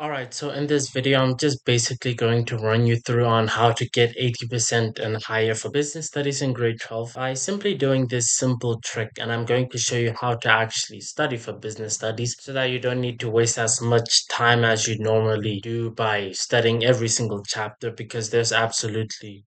Alright, so in this video, I'm just basically going to run you through on how to get 80% and higher for business studies in grade 12 by simply doing this simple trick. And I'm going to show you how to actually study for business studies so that you don't need to waste as much time as you normally do by studying every single chapter because there's absolutely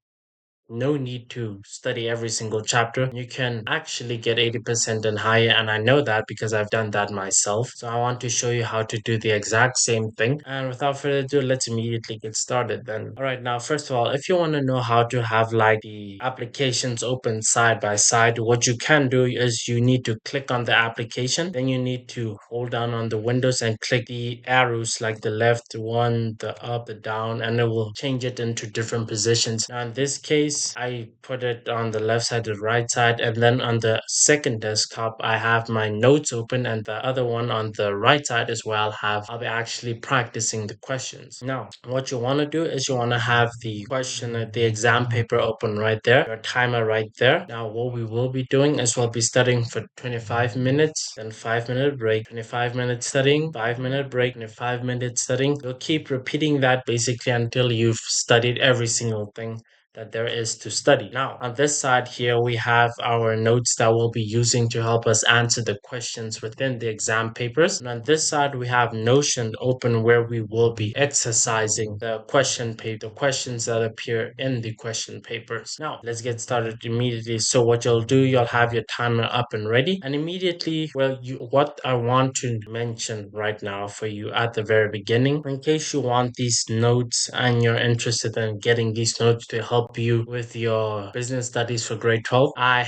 no need to study every single chapter. You can actually get 80% and higher, and I know that because I've done that myself. So I want to show you how to do the exact same thing. And without further ado, let's immediately get started then. All right, now, first of all, if you want to know how to have like the applications open side by side, what you can do is you need to click on the application, then you need to hold down on the windows and click the arrows like the left one, the up, the down, and it will change it into different positions. Now, in this case, I put it on the left side, the right side, and then on the second desktop, I have my notes open, and the other one on the right side as well I'll be actually practicing the questions. Now, what you want to do is you want to have the question, the exam paper open right there, your timer right there. Now, what we will be doing is we'll be studying for 25 minutes, then 5-minute break, 25 minutes studying, 5-minute break, 25 minutes studying. You'll keep repeating that basically until you've studied every single thing that there is to study. Now, on this side here, we have our notes that we'll be using to help us answer the questions within the exam papers. And on this side, we have Notion open where we will be exercising the question paper, the questions that appear in the question papers. Now, let's get started immediately. So what you'll do, you'll have your timer up and ready. And immediately, what I want to mention right now for you at the very beginning, in case you want these notes and you're interested in getting these notes to help you with your business studies for grade 12, I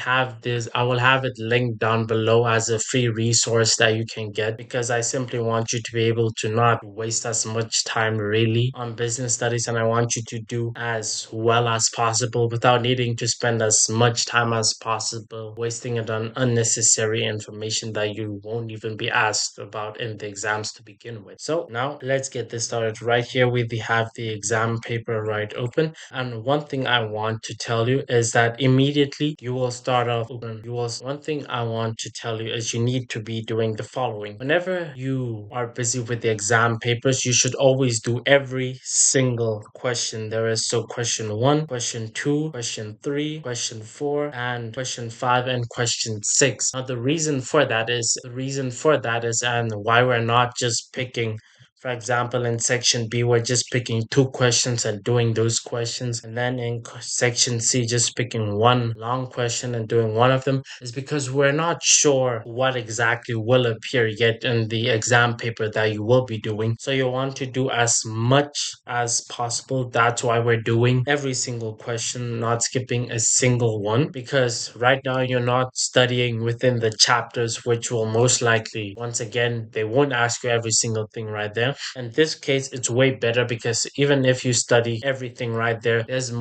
will have it linked down below as a free resource that you can get because I simply want you to be able to not waste as much time really on business studies, and I want you to do as well as possible without needing to spend as much time as possible wasting it on unnecessary information that you won't even be asked about in the exams to begin with. So now let's get this started. Right here we have the exam paper right open, and one thing I want to tell you is that immediately you will start off open. One thing I want to tell you is you need to be doing the following. Whenever you are busy with the exam papers, you should always do every single question there is. So question 1, question 2, question 3, question 4, and question 5, and question 6. Now the reason for that is and why we're not just picking, for example, in section B, we're just picking 2 questions and doing those questions. And then in section C, just picking one long question and doing one of them, is because we're not sure what exactly will appear yet in the exam paper that you will be doing. So you want to do as much as possible. That's why we're doing every single question, not skipping a single one, because right now you're not studying within the chapters, which will most likely, once again, they won't ask you every single thing right there. In this case, it's way better because even if you study everything right there, there's a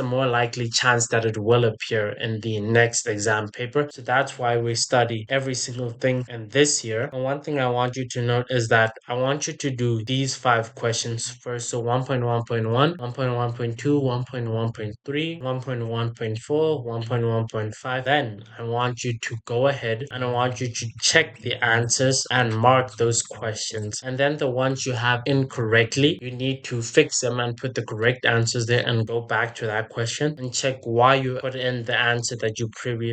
more likely chance that it will appear in the next exam paper. So that's why we study every single thing in this year. And one thing I want you to note is that I want you to do these 5 questions first. So 1.1.1, 1.1.2, 1.1.3, 1.1.4, 1.1.5. Then I want you to go ahead and I want you to check the answers and mark those questions. And then the ones you have incorrectly, you need to fix them and put the correct answers there and go back to that question and check why you put in the answer that you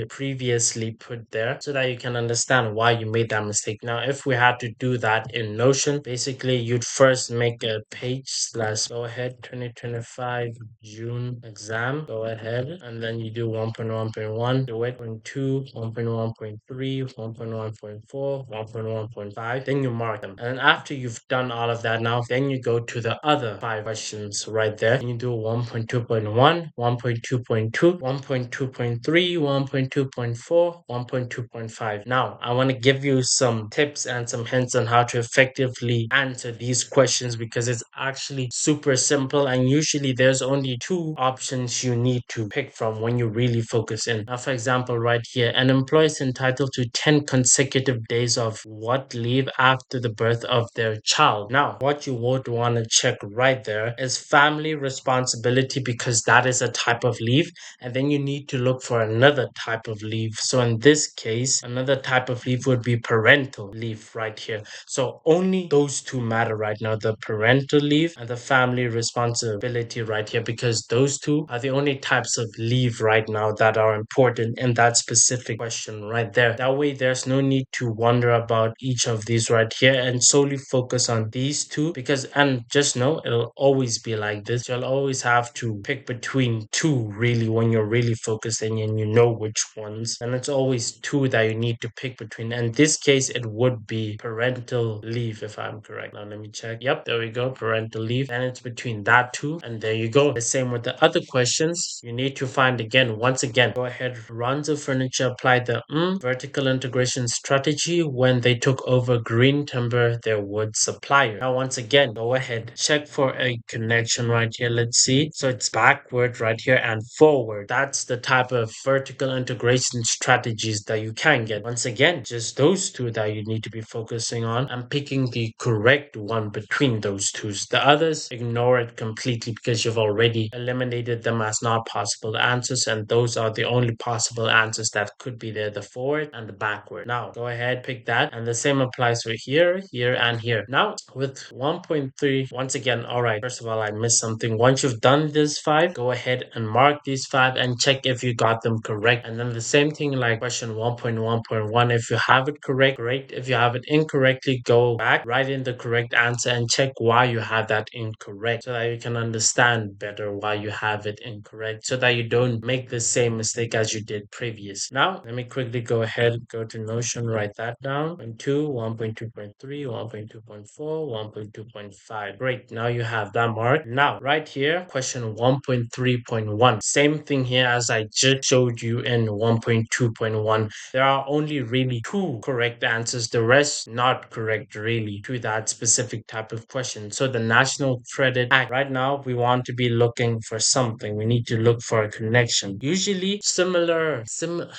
previously put there so that you can understand why you made that mistake. Now, if we had to do that in Notion, basically you'd first make a page slash go ahead 2025 June exam, go ahead, and then you do 1.1.1, do it 1.2, 1.1.3, 1.1.4, 1.1.5, then you mark them. And after you've done all of that now, then you go to the other 5 questions right there. And you do 1.2.1, 1.2.2, 1.2.3, 1.2.4, 1.2.5. Now, I want to give you some tips and some hints on how to effectively answer these questions because it's actually super simple, and usually there's only 2 options you need to pick from when you really focus in. Now, for example, right here, an employee is entitled to 10 consecutive days of what leave after the birth of their child. child. Now, what you would want to check right there is family responsibility, because that is a type of leave. And then you need to look for another type of leave. So in this case, another type of leave would be parental leave right here. So only those two matter right now, the parental leave and the family responsibility right here, because those two are the only types of leave right now that are important in that specific question right there. That way, there's no need to wonder about each of these right here and solely focus on these two, because, and just know it'll always be like this. You'll always have to pick between two really when you're really focusing and you know which ones. And it's always two that you need to pick between. In this case, it would be parental leave, if I'm correct. Now, let me check. Yep, there we go. Parental leave. And it's between that two. And there you go. The same with the other questions. You need to find again, once again, go ahead, Ronzo Furniture applied the vertical integration strategy when they took over Green Timber, their wood supplier. Now, once again, go ahead, check for a connection right here. Let's see. So it's backward right here and forward. That's the type of vertical integration strategies that you can get. Once again, just those two that you need to be focusing on and picking the correct one between those two. The others, ignore it completely, because you've already eliminated them as not possible answers, and those are the only possible answers that could be there, the forward and the backward. Now, go ahead, pick that, and the same applies for here, here, and here. Now, with 1.3, once again, all right, first of all, I missed something. Once you've done this five, go ahead and mark these five and check if you got them correct. And then the same thing like question 1.1.1, if you have it correct, great. If you have it incorrectly, go back, write in the correct answer and check why you have that incorrect, so that you can understand better why you have it incorrect, so that you don't make the same mistake as you did previous. Now, let me quickly go ahead, go to Notion, write that down. 1.2, 1.2.3, 1.2.4, 1.2.5. Great, now you have that mark. Now, right here, question 1.3.1. Same thing here as I just showed you in 1.2.1. There are only really two correct answers, the rest not correct really to that specific type of question. So the National Credit Act, right now we want to be looking for something. We need to look for a connection. Usually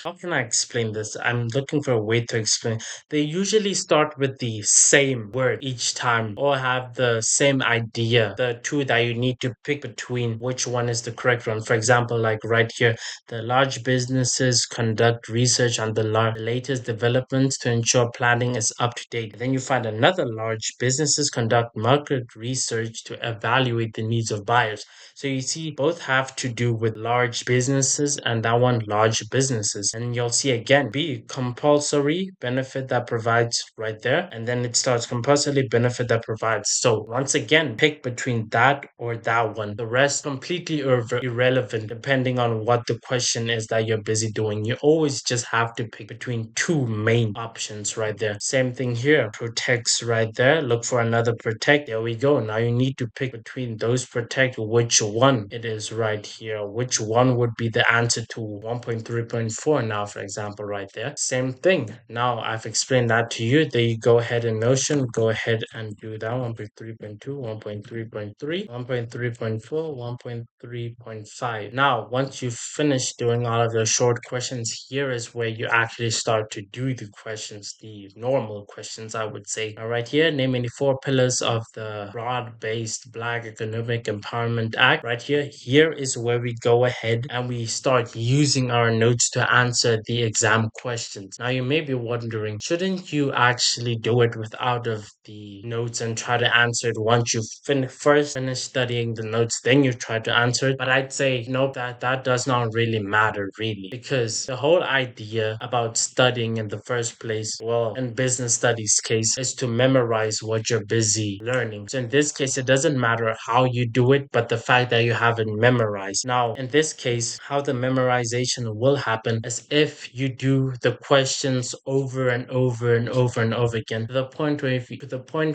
how can I explain this? I'm looking for a way to explain. They usually start with the same word each time or have the same idea, the two that you need to pick between which one is the correct one. For example, like right here, the large businesses conduct research on the latest developments to ensure planning is up to date. Then you find another, large businesses conduct market research to evaluate the needs of buyers. So you see, both have to do with large businesses, and that one, large businesses. And you'll see again, B, compulsory benefit that provides right there. And then it starts compulsory benefit that provides. So once again, pick between that or that one. The rest completely irrelevant depending on what the question is that you're busy doing. You always just have to pick between two main options right there. Same thing here, protects right there. Look for another protect. There we go. Now you need to pick between those protect, which one it is right here. Which one would be the answer to 1.3.4 now, for example, right there. Same thing. Now I've explained that to you. There you go ahead in Notion. Go ahead and do that. 1.3.2, 1.3.3, 1.3.4, 1.3.5. Now, once you finish doing all of the short questions, here is where you actually start to do the questions, the normal questions, I would say. All right, here, name any four pillars of the broad-based Black Economic Empowerment Act. Right here, here is where we go ahead and we start using our notes to answer the exam questions. Now, you may be wondering, shouldn't you actually do it without of the notes and try to answer it once you first finish studying the notes, then you try to answer it? But I'd say nope, that does not really matter really, because the whole idea about studying in the first place, well, in business studies case, is to memorize what you're busy learning. So in this case, it doesn't matter how you do it, but the fact that you have it memorized. Now, in this case, how the memorization will happen is if you do the questions over and over and over and over again, to the point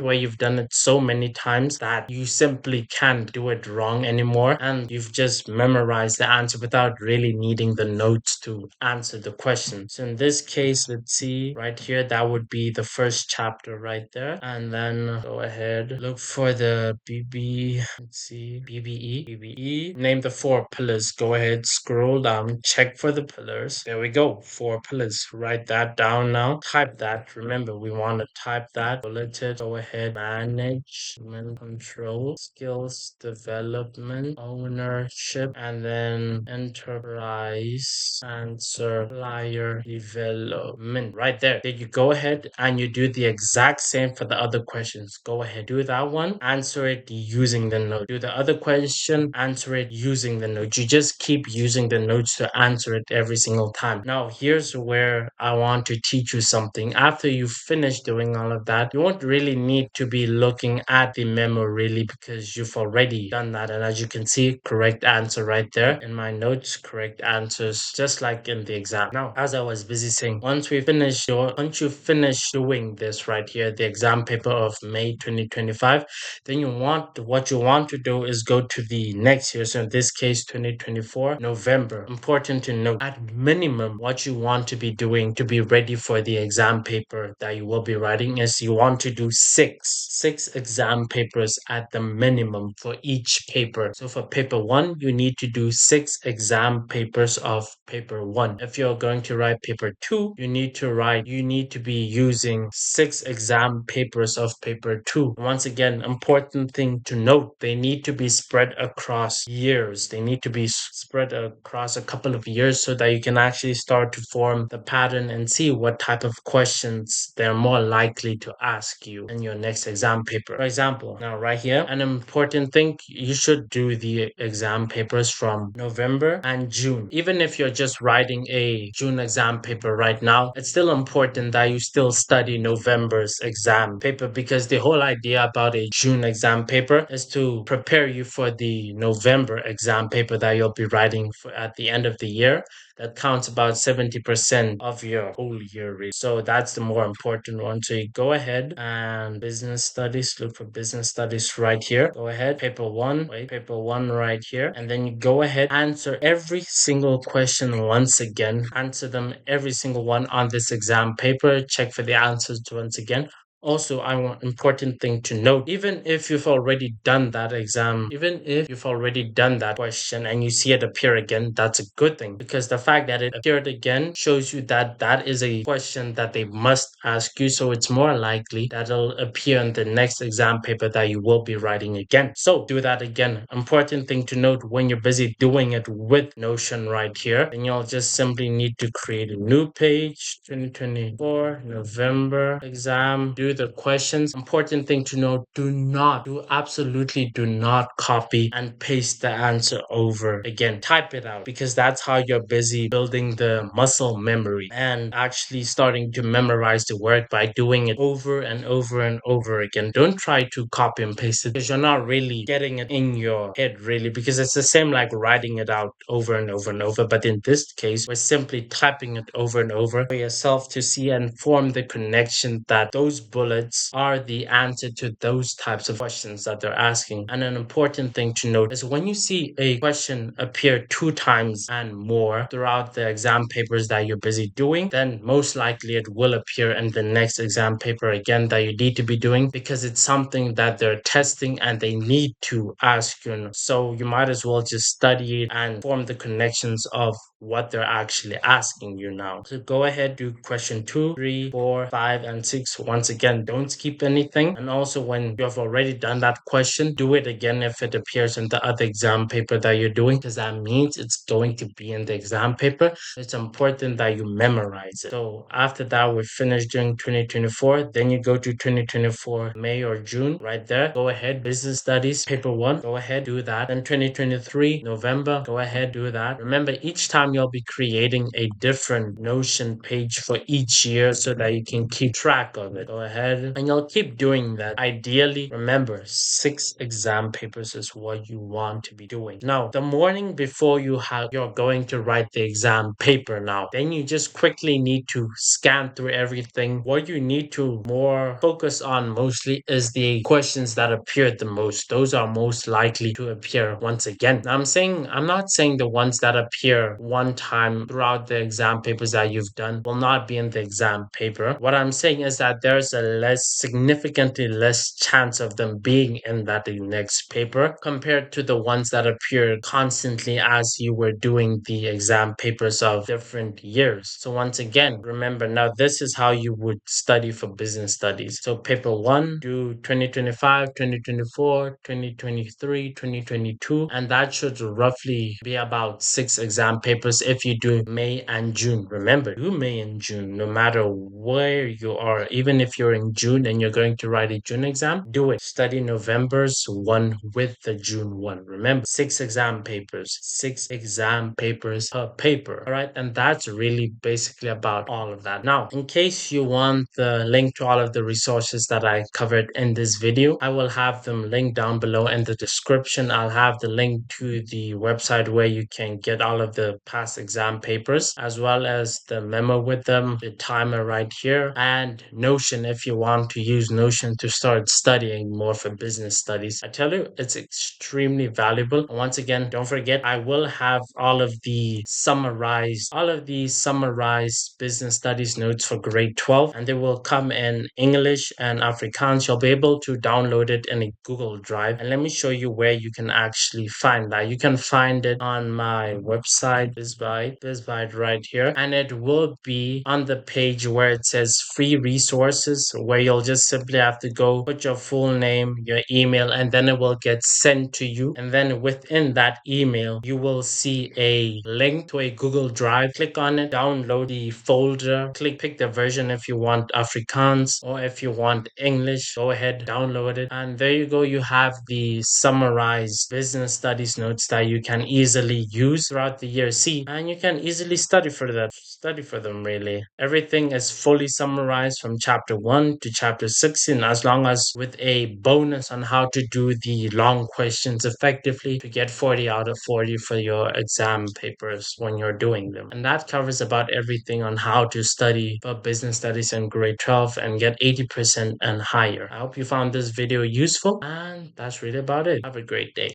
where you've done it so many times that you simply can't do it wrong anymore, and you've just memorized the answer without really needing the notes to answer the question. So in this case, let's see right here, that would be the first chapter right there. And then go ahead, look for the let's see, BBE, name the four pillars. Go ahead, scroll down, check for the pillars. There we go, four pillars. Write that down now. Type that. Remember, we want to type that bulleted. go ahead, management control, skills development, ownership, and then enterprise and supplier development. Right there. Then you go ahead and you do the exact same for the other questions. Go ahead, do that one, answer it using the note. Do the other question, answer it using the note. You just keep using the notes to answer it every single time. Now, here's where I want to teach you something. After you finish doing all of that, you won't really need to be looking at the memo really because you've already done that. And as you can see, correct answer right there in my notes, correct answers, just like in the exam. Now, as I was busy saying, once you finish doing this right here, the exam paper of May 2025, then what you want to do is go to the next year. So in this case, 2024, November. Important to note, at minimum, what you want to be doing to be ready for the exam paper that you will be writing is you want to do six exam papers at the minimum for each paper. So for paper one, you need to do 6 exam papers of paper one. If you're going to write paper two, you need to be using 6 exam papers of paper two. Once again, important thing to note, they need to be spread across years. They need to be spread across a couple of years so that you can actually start to form the pattern and see what type of questions they're more likely to ask you in your next exam paper. For example, now right here, an important thing, you should do the exam papers from November and June. Even if you're just writing a June exam paper right now, it's still important that you still study November's exam paper because the whole idea about a June exam paper is to prepare you for the November exam paper that you'll be writing at the end of the year. That counts about 70% of your whole year rate. So that's the more important one. So you go ahead and business studies, look for business studies right here. Go ahead, paper one right here. And then you go ahead, answer every single question once again. Answer them every single one on this exam paper. Check for the answers once again. Also, I want important thing to note, even if you've already done that exam, even if you've already done that question and you see it appear again, that's a good thing because the fact that it appeared again shows you that that is a question that they must ask you. So it's more likely that it'll appear in the next exam paper that you will be writing again. So do that again. Important thing to note when you're busy doing it with Notion right here, then you'll just simply need to create a new page, 2024, November exam, do the questions. Important thing to note, absolutely do not copy and paste the answer over again. Type it out because that's how you're busy building the muscle memory and actually starting to memorize the word by doing it over and over and over again. Don't try to copy and paste it because you're not really getting it in your head really because it's the same like writing it out over and over and over. But in this case, we're simply typing it over and over for yourself to see and form the connection that those bullets are the answer to those types of questions that they're asking. And an important thing to note is when you see a question appear 2 times and more throughout the exam papers that you're busy doing, then most likely it will appear in the next exam paper again that you need to be doing because it's something that they're testing and they need to ask you. So you might as well just study it and form the connections of what they're actually asking you now. So go ahead, do question 2, 3, 4, 5, and 6. Once again, don't skip anything. And also when you have already done that question, do it again if it appears in the other exam paper that you're doing, because that means it's going to be in the exam paper. It's important that you memorize it. So after that, we're finished doing 2024. Then you go to 2024, May or June, right there. Go ahead, business studies, paper 1. Go ahead, do that. Then 2023, November, go ahead, do that. Remember, each time you'll be creating a different Notion page for each year so that you can keep track of it. Go ahead and you'll keep doing that. Ideally, remember, 6 exam papers is what you want to be doing. Now, the morning before you're going to write the exam paper now, then you just quickly need to scan through everything. What you need to more focus on mostly is the questions that appeared the most. Those are most likely to appear once again. Now, I'm not saying the ones that appear one time throughout the exam papers that you've done will not be in the exam paper. What I'm saying is that there's a significantly less chance of them being in that next paper compared to the ones that appear constantly as you were doing the exam papers of different years. So once again, remember now this is how you would study for business studies. So paper 1, do 2025, 2024, 2023, 2022, and that should roughly be about 6 exam papers if you do May and June. Remember, do May and June no matter where you are. Even if you're in June and you're going to write a June exam, do it. Study November's one with the June one. Remember, 6 exam papers per paper. All right, and that's really basically about all of that. Now, in case you want the link to all of the resources that I covered in this video, I will have them linked down below in the description. I'll have the link to the website where you can get all of the past exam papers, as well as the memo with them, the timer right here, and Notion if you want to use Notion to start studying more for business studies. I tell you, it's extremely valuable. And once again, don't forget, I will have all of the summarized business studies notes for grade 12, and they will come in English and Afrikaans. You'll be able to download it in a Google Drive. And let me show you where you can actually find that. You can find it on my website, BizBite right here. And it will be on the page where it says free resources, where you'll just simply have to go put your full name, your email, and then it will get sent to you. And then within that email, you will see a link to a Google Drive. Click on it, download the folder, pick the version if you want Afrikaans or if you want English. Go ahead, download it. And there you go. You have the summarized business studies notes that you can easily use throughout the year. See, and you can easily study for them really. Everything is fully summarized from chapter 1 to chapter 16, as long as with a bonus on how to do the long questions effectively to get 40 out of 40 for your exam papers when you're doing them. And that covers about everything on how to study for business studies in grade 12 and get 80% and higher. I hope you found this video useful, and that's really about it. Have a great day.